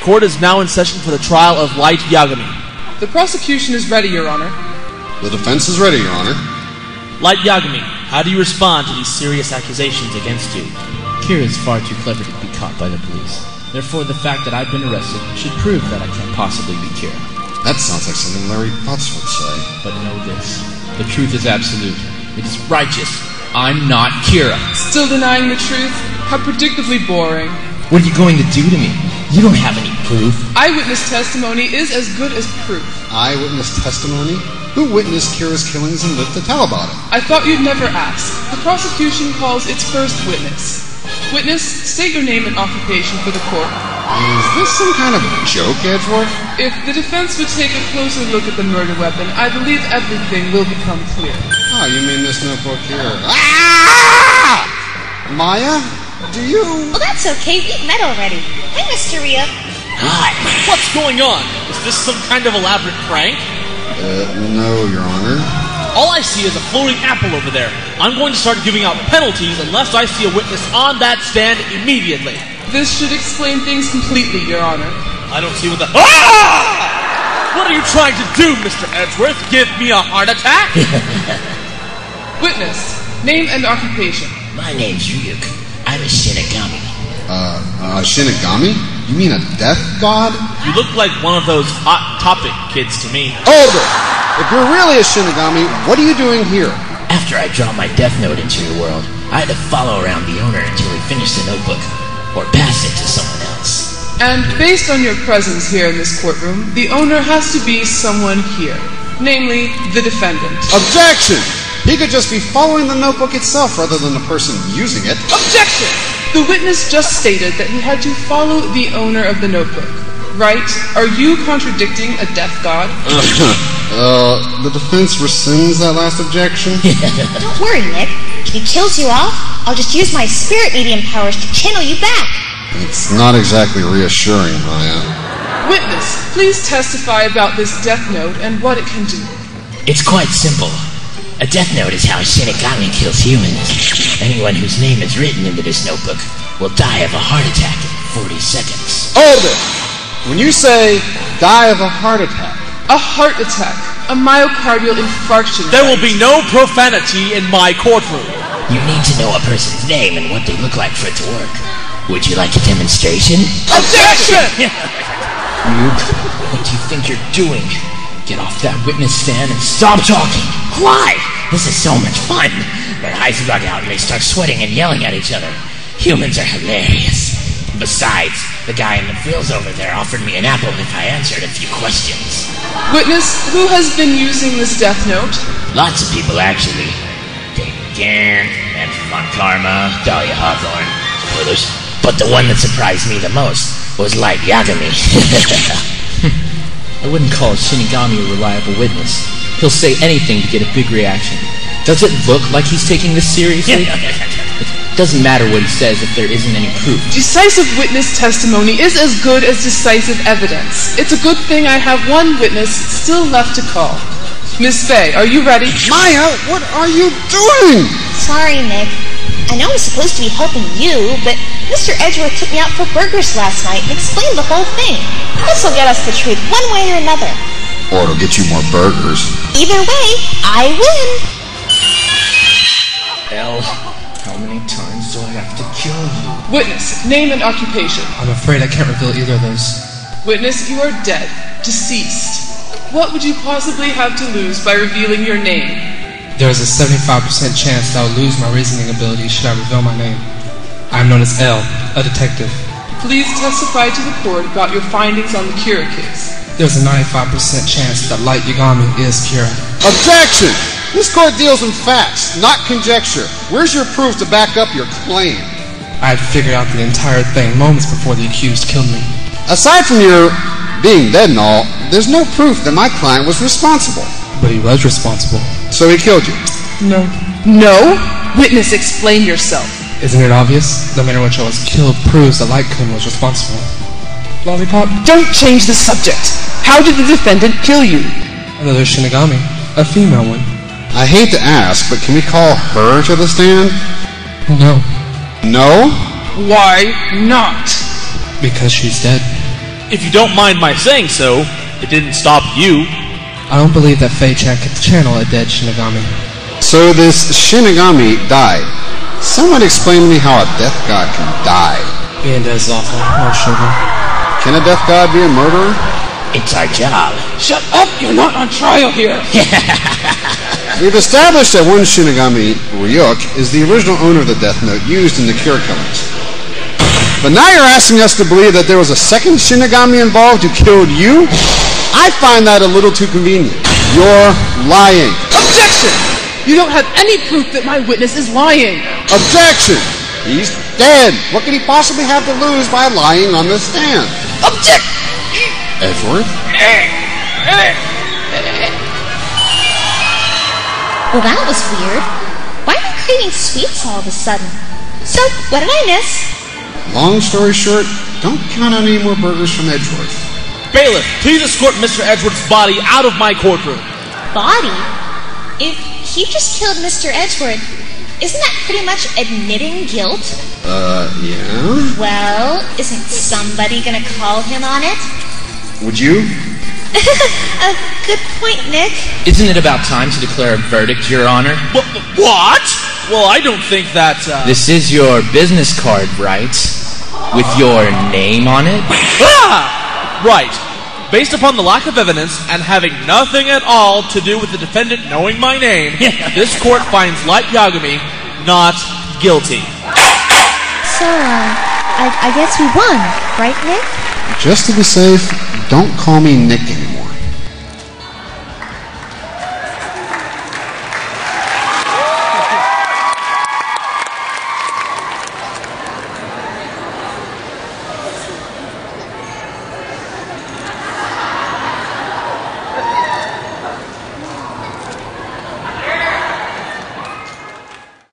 court is now in session for the trial of Light Yagami. The prosecution is ready, Your Honor. The defense is ready, Your Honor. Light Yagami, how do you respond to these serious accusations against you? Kira is far too clever to be caught by the police. Therefore, the fact that I've been arrested should prove that I can't possibly be Kira. That sounds like something Larry Butts would say. But know this. The truth is absolute. It is righteous. I'm not Kira. Still denying the truth? How predictably boring. What are you going to do to me? You don't have any proof. Eyewitness testimony is as good as proof. Eyewitness testimony? Who witnessed Kira's killings and lived to tell about it? I thought you'd never ask. The prosecution calls its first witness. Witness, state your name and occupation for the court. Is this some kind of joke, Edgeworth? If the defense would take a closer look at the murder weapon, I believe everything will become clear. Oh, you mean this notebook here? Ah! Maya, do you... Well, that's okay. We've met already. Hi, Mr. Ryuk. Hi. What's going on? Is this some kind of elaborate prank? No, Your Honor. All I see is a floating apple over there. I'm going to start giving out penalties unless I see a witness on that stand immediately. This should explain things completely, Your Honor. I don't see what the... Ah! What are you trying to do, Mr. Edgeworth? Give me a heart attack? Witness, name and occupation. My name's Ryuk. I'm a Shinigami. Shinigami? You mean a death god? You look like one of those Hot Topic kids to me. Hold it! If you're really a Shinigami, what are you doing here? After I dropped my Death Note into your world, I had to follow around the owner until he finished the notebook, or pass it to someone else. And based on your presence here in this courtroom, the owner has to be someone here, namely the defendant. Objection! He could just be following the notebook itself rather than the person using it. Objection! The witness just stated that he had to follow the owner of the notebook. Right? Are you contradicting a death god? The defense rescinds that last objection? Don't worry, Nick. If he kills you off, I'll just use my spirit medium powers to channel you back. It's not exactly reassuring, Maya. Witness, please testify about this death note and what it can do. It's quite simple. A Death Note is how a Shinigami kills humans. Anyone whose name is written into this notebook will die of a heart attack in 40 seconds. Hold it! When you say, die of a heart attack... A heart attack. A myocardial infarction. There will be no profanity in my courtroom. You need to know a person's name and what they look like for it to work. Would you like a demonstration? Objection! Ryuk, what do you think you're doing? Get off that witness stand and stop talking. Why? This is so much fun. Their eyes bug out and they start sweating and yelling at each other. Humans are hilarious. Besides, the guy in the frills over there offered me an apple if I answered a few questions. Witness, who has been using this death note? Lots of people, actually. Gant, and Von Karma, Dahlia Hawthorne, spoilers. But the one that surprised me the most was Light Yagami. I wouldn't call a Shinigami a reliable witness. He'll say anything to get a big reaction. Does it look like he's taking this seriously? It doesn't matter what he says if there isn't any proof. Decisive witness testimony is as good as decisive evidence. It's a good thing I have one witness still left to call. Miss Faye, are you ready? Maya, what are you doing? Sorry, Nick. I know I'm supposed to be helping you, but Mr. Edgeworth took me out for burgers last night and explained the whole thing. This will get us the truth one way or another. Or it'll get you more burgers. Either way, I win. Elle, how many times do I have to kill you? Witness, name and occupation. I'm afraid I can't reveal either of those. Witness, you are dead. Deceased. What would you possibly have to lose by revealing your name? There is a 75% chance that I'll lose my reasoning ability should I reveal my name. I am known as Elle, a detective. Please testify to the court about your findings on the Kira case. There's a 95% chance that Light Yagami is Kira. Objection! This court deals in facts, not conjecture. Where's your proof to back up your claim? I had figured out the entire thing moments before the accused killed me. Aside from your being dead and all, there's no proof that my client was responsible. But he was responsible. So he killed you? No. No? Witness, explain yourself. Isn't it obvious? The manner in which I was killed proves that Lightcon was responsible. Lollipop? Don't change the subject. How did the defendant kill you? Another Shinigami. A female one. I hate to ask, but can we call her to the stand? No. No? Why not? Because she's dead. If you don't mind my saying so, it didn't stop you. I don't believe that Fei-chan could channel a dead Shinigami. So this Shinigami died. Someone explain to me how a death god can die. Being dead is awful. No sugar. Can a death god be a murderer? It's our job. Shut up! You're not on trial here! We've established that one Shinigami, Ryuk, is the original owner of the Death Note used in the Cure Killings. But now you're asking us to believe that there was a second Shinigami involved who killed you? I find that a little too convenient. You're lying. Objection! You don't have any proof that my witness is lying. Objection! He's dead. What could he possibly have to lose by lying on the stand? Object! Edgeworth? Well, that was weird. Why am I craving sweets all of a sudden? So, what did I miss? Long story short, don't count on any more burgers from Edgeworth. Bailiff, please escort Mr. Edgeworth's body out of my courtroom. Body? If he just killed Mr. Edgeworth, isn't that pretty much admitting guilt? Yeah? Well, isn't somebody gonna call him on it? Would you? A good point, Nick. Isn't it about time to declare a verdict, Your Honor? What? Well, I don't think that, This is your business card, right? With your name on it? Ah! Right. Based upon the lack of evidence and having nothing at all to do with the defendant knowing my name, this court finds Light Yagami not guilty. So, I guess we won, right, Nick? Just to be safe, don't call me Nick anymore.